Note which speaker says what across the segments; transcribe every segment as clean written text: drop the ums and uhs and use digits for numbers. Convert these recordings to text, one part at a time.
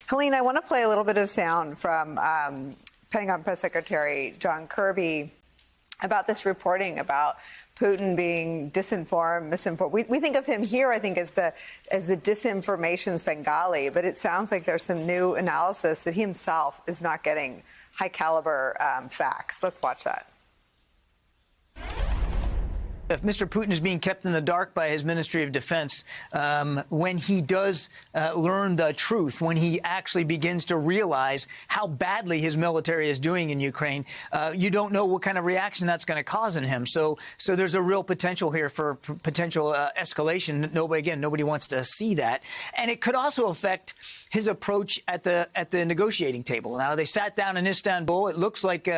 Speaker 1: Helene, I want to play a little bit of sound from Pentagon Press Secretary John Kirby about this reporting about Putin being disinformed, misinformed. We think of him here, I think, as the disinformation Svengali, but it sounds like there's some new analysis that he himself is not getting high caliber facts. Let's watch that.
Speaker 2: If Mr. Putin is being kept in the dark by his Ministry of Defense, when he does learn the truth, when he actually begins to realize how badly his military is doing in Ukraine, you don't know what kind of reaction that's going to cause in him. So there's a real potential here for potential escalation. Nobody wants to see that. And it could also affect his approach at the negotiating table. Now, they sat down in Istanbul. It looks like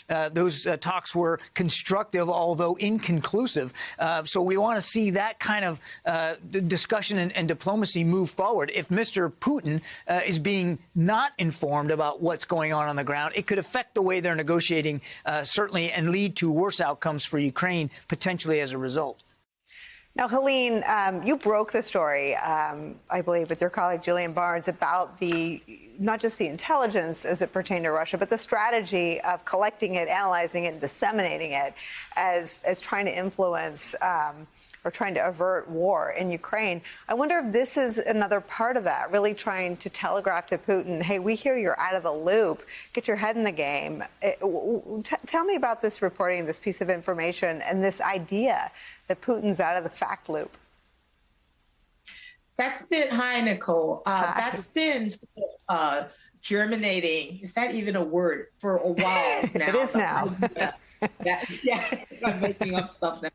Speaker 2: those talks were constructive, although inconclusive. So we want to see that kind of discussion and diplomacy move forward. If Mr. Putin is being not informed about what's going on the ground, it could affect the way they're negotiating, certainly, and lead to worse outcomes for Ukraine, potentially as a result.
Speaker 1: Now, Helene, you broke the story, I believe, with your colleague Julian Barnes about not just the intelligence as it pertained to Russia, but the strategy of collecting it, analyzing it, and disseminating it as trying to influence or trying to avert war in Ukraine. I wonder if this is another part of that, really trying to telegraph to Putin, hey, we hear you're out of the loop. Get your head in the game. Tell me about this reporting, this piece of information, and this idea that Putin's out of the fact loop.
Speaker 3: Hi, Nicole.
Speaker 1: Hi.
Speaker 3: That's been germinating. Is that even a word? For a while now.
Speaker 1: It is now.
Speaker 3: Yeah, I'm making up stuff now.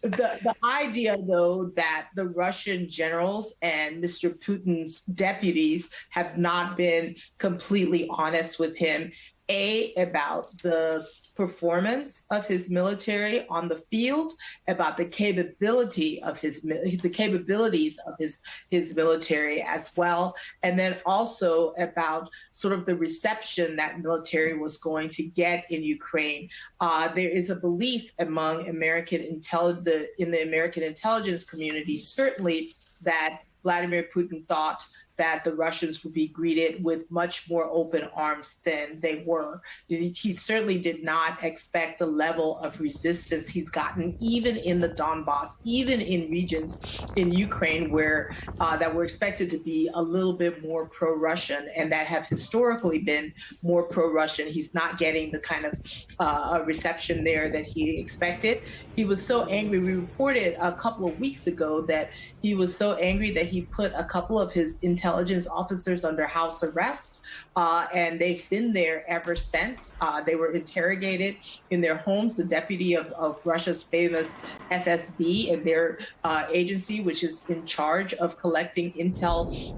Speaker 3: The idea, though, that the Russian generals and Mr. Putin's deputies have not been completely honest with him, about the performance of his military on the field, about the capabilities of his military as well, and then also about sort of the reception that military was going to get in Ukraine. There is a belief among in the American intelligence community, certainly, that Vladimir Putin thought that the Russians would be greeted with much more open arms than they were. He certainly did not expect the level of resistance he's gotten, even in the Donbass, even in regions in Ukraine where that were expected to be a little bit more pro-Russian and that have historically been more pro-Russian. He's not getting the kind of reception there that he expected. He was so angry. We reported a couple of weeks ago that he was so angry that he put a couple of his intelligence officers under house arrest, and they've been there ever since. They were interrogated in their homes. The deputy of Russia's famous FSB and their agency, which is in charge of collecting intel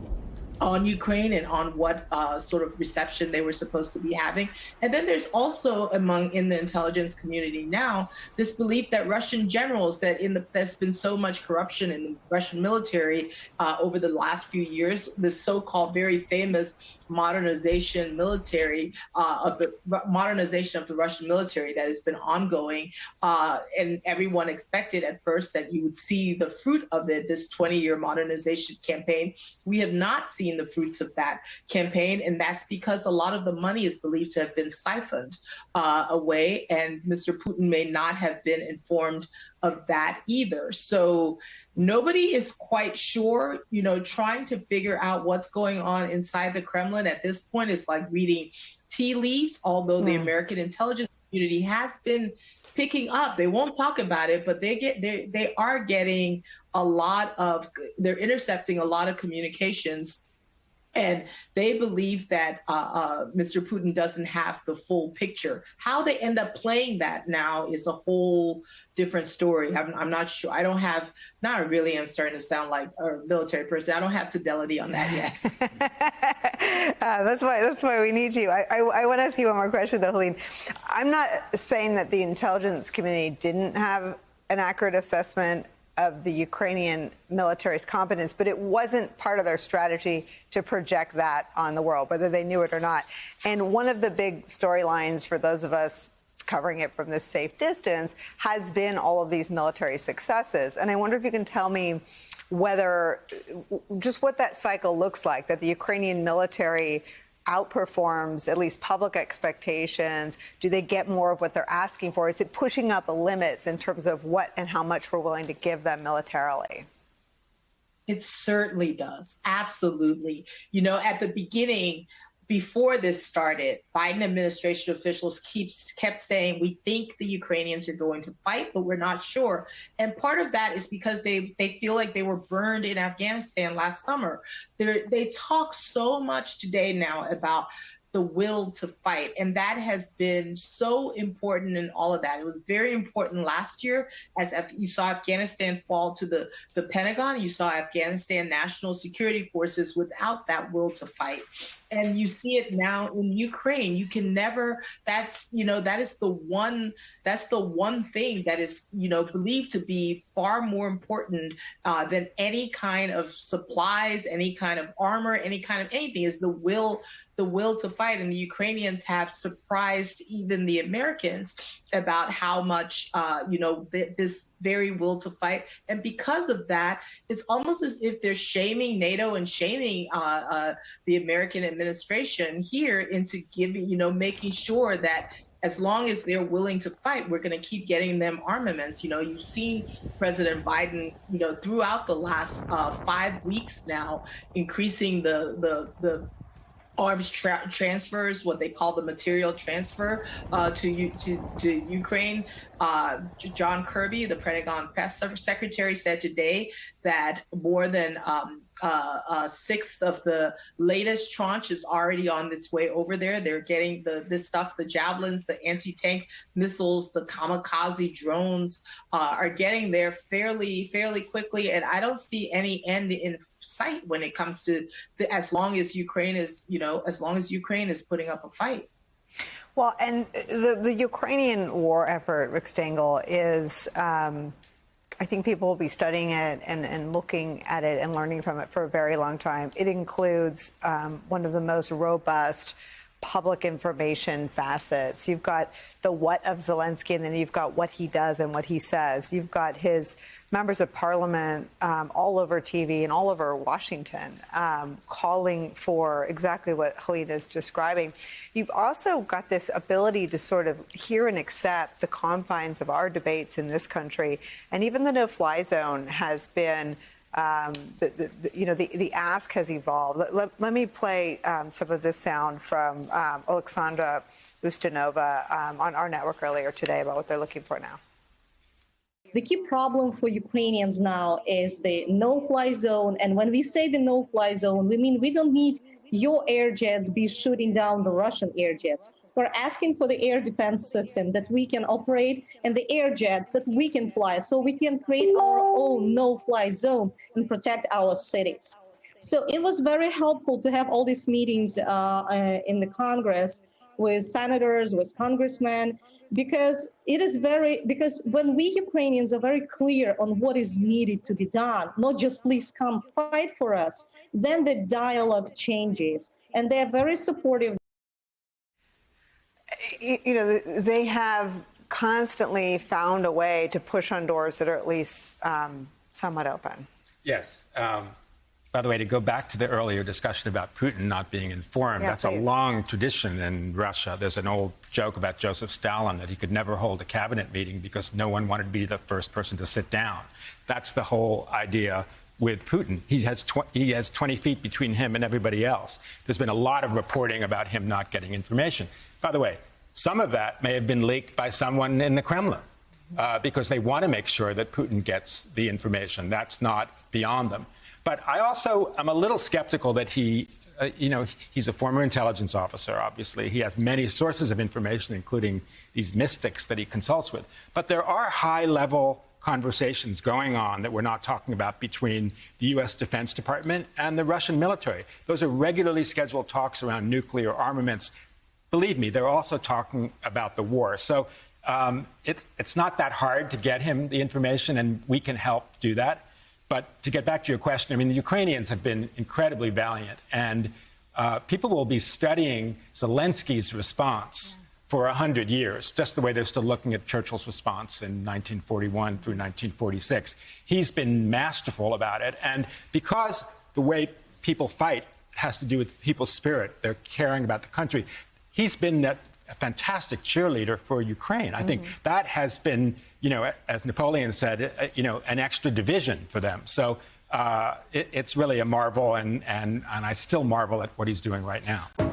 Speaker 3: on Ukraine and on what sort of reception they were supposed to be having. And then there's also in the intelligence community now, this belief that Russian generals, there's been so much corruption in the Russian military over the last few years, the so-called very famous modernization of the Russian military that has been ongoing, and everyone expected at first that you would see the fruit of it, this 20-year modernization campaign. We have not seen the fruits of that campaign, and that's because a lot of the money is believed to have been siphoned away, and Mr. Putin may not have been informed of that either. So nobody is quite sure, trying to figure out what's going on inside the Kremlin at this point is like reading tea leaves, although the American intelligence community has been picking up. They won't talk about it, but they are getting they're intercepting a lot of communications. And they believe that Mr. Putin doesn't have the full picture. How they end up playing that now is a whole different story. I'm not sure. I don't have, not really, I'm starting to sound like a military person. I don't have fidelity on that yet.
Speaker 1: That's why we need you. I want to ask you one more question, though, Helene. I'm not saying that the intelligence community didn't have an accurate assessment of the Ukrainian military's competence, but it wasn't part of their strategy to project that on the world, whether they knew it or not. And one of the big storylines for those of us covering it from this safe distance has been all of these military successes. And I wonder if you can tell me whether just what that cycle looks like, that the Ukrainian military outperforms at least public expectations? Do they get more of what they're asking for? Is it pushing out the limits in terms of what and how much we're willing to give them militarily?
Speaker 3: It certainly does. Absolutely. You know, at the beginning, before this started, Biden administration officials kept saying, we think the Ukrainians are going to fight, but we're not sure. And part of that is because they feel like they were burned in Afghanistan last summer. They talk so much today now about the will to fight. And that has been so important in all of that. It was very important last year as you saw Afghanistan fall to the Pentagon. You saw Afghanistan national security forces without that will to fight. And you see it now in Ukraine. You can never, that is the one thing that is, believed to be far more important than any kind of supplies, any kind of armor, any kind of anything, is the will to fight. And the Ukrainians have surprised even the Americans about how much, this very will to fight. And because of that, it's almost as if they're shaming NATO and shaming the American administration here into making sure that as long as they're willing to fight, we're going to keep getting them armaments. You've seen President Biden, throughout the last 5 weeks now, increasing the arms transfers, what they call the material transfer to Ukraine. John Kirby, the Pentagon press secretary, said today that more than a sixth of the latest tranche is already on its way over there. They're getting this stuff, the javelins, the anti-tank missiles, the kamikaze drones are getting there fairly quickly. And I don't see any end in sight when it comes to as long as Ukraine is putting up a fight.
Speaker 1: Well, and the Ukrainian war effort, Rick Stengel, is, I think people will be studying it and looking at it and learning from it for a very long time. It includes one of the most robust public information facets. You've got the what of Zelensky, and then you've got what he does and what he says. You've got his members of parliament all over TV and all over Washington calling for exactly what Helene is describing. You've also got this ability to sort of hear and accept the confines of our debates in this country. And even the no-fly zone has been the ask has evolved. Let me play some of this sound from Alexandra Ustinova on our network earlier today about what they're looking for now.
Speaker 4: The key problem for Ukrainians now is the no-fly zone. And when we say the no-fly zone, we mean we don't need your air jets be shooting down the Russian air jets. We're asking for the air defense system that we can operate and the air jets that we can fly so we can create our own no-fly zone and protect our cities. So it was very helpful to have all these meetings in the Congress with senators, with congressmen, because when we Ukrainians are very clear on what is needed to be done, not just please come fight for us, then the dialogue changes, and they're very supportive.
Speaker 1: They have constantly found a way to push on doors that are at least somewhat open.
Speaker 5: Yes. By the way, to go back to the earlier discussion about Putin not being informed,
Speaker 1: yeah,
Speaker 5: that's
Speaker 1: please.
Speaker 5: a long tradition in Russia. There's an old joke about Joseph Stalin that he could never hold a cabinet meeting because no one wanted to be the first person to sit down. That's the whole idea with Putin. He has 20 feet between him and everybody else. There's been a lot of reporting about him not getting information. By the way, some of that may have been leaked by someone in the Kremlin because they want to make sure that Putin gets the information. That's not beyond them. But I also am a little skeptical that he's a former intelligence officer, obviously. He has many sources of information, including these mystics that he consults with. But there are high-level conversations going on that we're not talking about between the U.S. Defense Department and the Russian military. Those are regularly scheduled talks around nuclear armaments. Believe me, they're also talking about the war. So it's not that hard to get him the information, and we can help do that. But to get back to your question, I mean, the Ukrainians have been incredibly valiant, and people will be studying Zelensky's response for 100 years, just the way they're still looking at Churchill's response in 1941 through 1946. He's been masterful about it. And because the way people fight has to do with people's spirit, they're caring about the country, he's been a fantastic cheerleader for Ukraine. I think that has been, as Napoleon said, an extra division for them. So it's really a marvel, and I still marvel at what he's doing right now.